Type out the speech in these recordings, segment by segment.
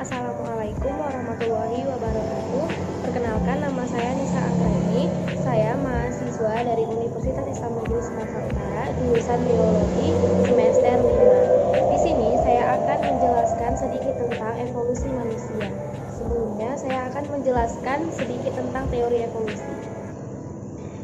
Assalamualaikum warahmatullahi wabarakatuh. Perkenalkan, nama saya Nisa Anggreni. Saya mahasiswa dari Universitas Islam Negeri Sumatera Utara, jurusan Biologi semester 5. Di sini saya akan menjelaskan sedikit tentang evolusi manusia. Sebelumnya saya akan menjelaskan sedikit tentang teori evolusi.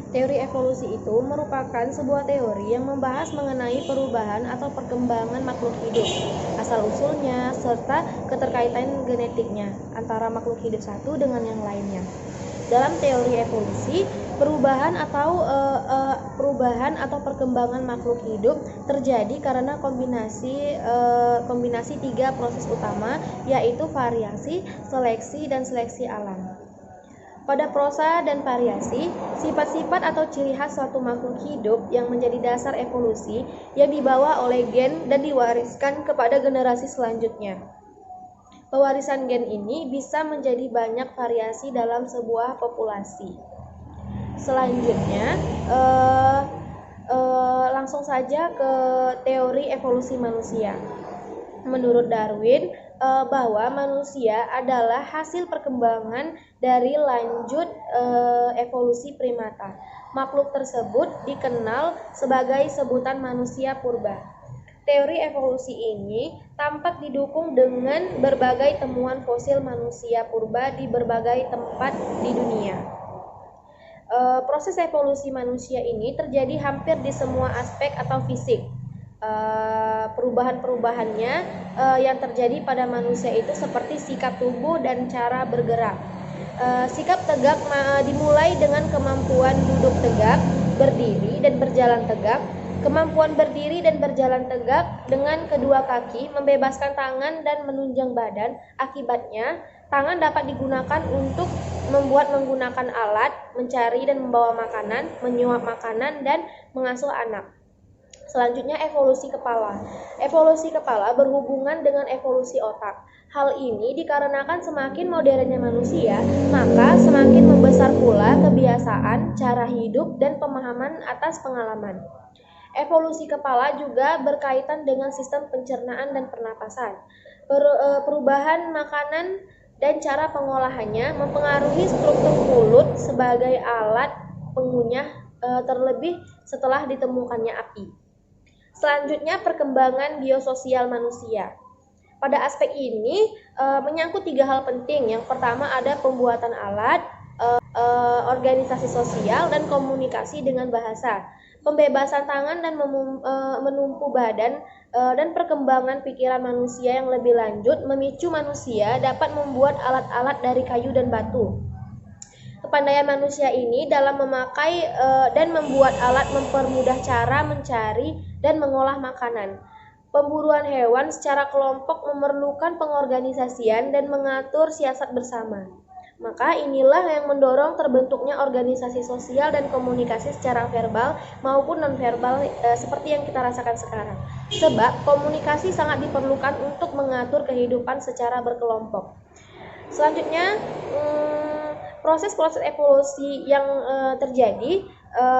Teori evolusi itu merupakan sebuah teori yang membahas mengenai perubahan atau perkembangan makhluk hidup, asal-usulnya, serta keterkaitan genetiknya antara makhluk hidup satu dengan yang lainnya. Dalam teori evolusi, perubahan atau perkembangan makhluk hidup terjadi karena kombinasi tiga proses utama, yaitu variasi, seleksi, dan seleksi alam. Pada prosa dan variasi, sifat-sifat atau ciri khas suatu makhluk hidup yang menjadi dasar evolusi yang dibawa oleh gen dan diwariskan kepada generasi selanjutnya. Pewarisan gen ini bisa menjadi banyak variasi dalam sebuah populasi. Selanjutnya, langsung saja ke teori evolusi manusia. Menurut Darwin, bahwa manusia adalah hasil perkembangan dari lanjut evolusi primata. Makhluk tersebut dikenal sebagai sebutan manusia purba. Teori evolusi ini tampak didukung dengan berbagai temuan fosil manusia purba di berbagai tempat di dunia. Proses evolusi manusia ini terjadi hampir di semua aspek atau fisik. Perubahan-perubahannya yang terjadi pada manusia itu seperti sikap tubuh dan cara bergerak. Sikap tegak dimulai dengan kemampuan duduk tegak, berdiri dan berjalan tegak. Kemampuan berdiri dan berjalan tegak dengan kedua kaki, membebaskan tangan dan menunjang badan. Akibatnya, tangan dapat digunakan untuk menggunakan alat, mencari dan membawa makanan, menyuap makanan, dan mengasuh anak. Selanjutnya, evolusi kepala. Evolusi kepala berhubungan dengan evolusi otak. Hal ini dikarenakan semakin modernnya manusia, maka semakin membesar pula kebiasaan, cara hidup, dan pemahaman atas pengalaman. Evolusi kepala juga berkaitan dengan sistem pencernaan dan pernapasan. Perubahan makanan dan cara pengolahannya mempengaruhi struktur mulut sebagai alat pengunyah, terlebih setelah ditemukannya api. Selanjutnya, perkembangan biososial manusia. Pada aspek ini menyangkut tiga hal penting. Yang pertama ada pembuatan alat, organisasi sosial, dan komunikasi dengan bahasa. Pembebasan tangan dan menumpu badan dan perkembangan pikiran manusia yang lebih lanjut memicu manusia dapat membuat alat-alat dari kayu dan batu. Kepandaian manusia ini dalam memakai dan membuat alat mempermudah cara mencari dan mengolah makanan. Pemburuan hewan secara kelompok memerlukan pengorganisasian dan mengatur siasat bersama. Maka inilah yang mendorong terbentuknya organisasi sosial dan komunikasi secara verbal maupun non-verbal seperti yang kita rasakan sekarang. Sebab komunikasi sangat diperlukan untuk mengatur kehidupan secara berkelompok. Selanjutnya, proses-proses evolusi yang terjadi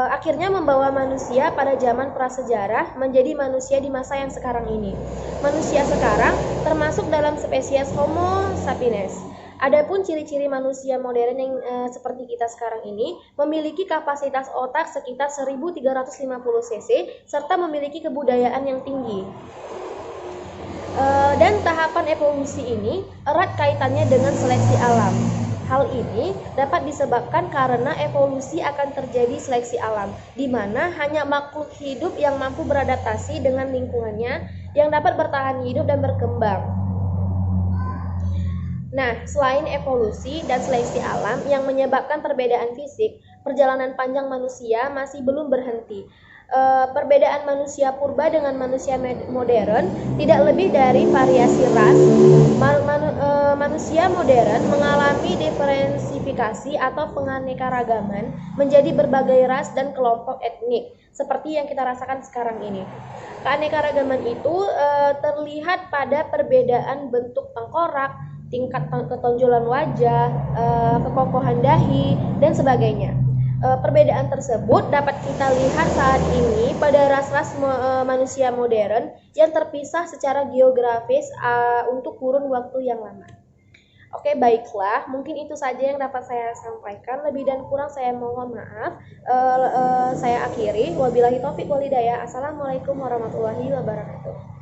akhirnya membawa manusia pada zaman prasejarah menjadi manusia di masa yang sekarang ini. Manusia sekarang termasuk dalam spesies Homo sapiens. Adapun ciri-ciri manusia modern yang seperti kita sekarang ini memiliki kapasitas otak sekitar 1350 cc serta memiliki kebudayaan yang tinggi. Dan tahapan evolusi ini erat kaitannya dengan seleksi alam. Hal ini dapat disebabkan karena evolusi akan terjadi seleksi alam, di mana hanya makhluk hidup yang mampu beradaptasi dengan lingkungannya yang dapat bertahan hidup dan berkembang. Nah, selain evolusi dan seleksi alam yang menyebabkan perbedaan fisik, perjalanan panjang manusia masih belum berhenti. Perbedaan manusia purba dengan manusia modern tidak lebih dari variasi ras. Manusia modern mengalami diferensifikasi atau penganekaragaman menjadi berbagai ras dan kelompok etnik, seperti yang kita rasakan sekarang ini. Keanekaragaman itu terlihat pada perbedaan bentuk tengkorak, tingkat ketonjolan wajah, kekokohan dahi, dan sebagainya. Perbedaan tersebut dapat kita lihat saat ini pada ras-ras manusia modern yang terpisah secara geografis untuk kurun waktu yang lama. Oke, baiklah. Mungkin itu saja yang dapat saya sampaikan. Lebih dan kurang saya mohon maaf. Saya akhiri. Wabillahi taufiq walhidayah. Assalamualaikum warahmatullahi wabarakatuh.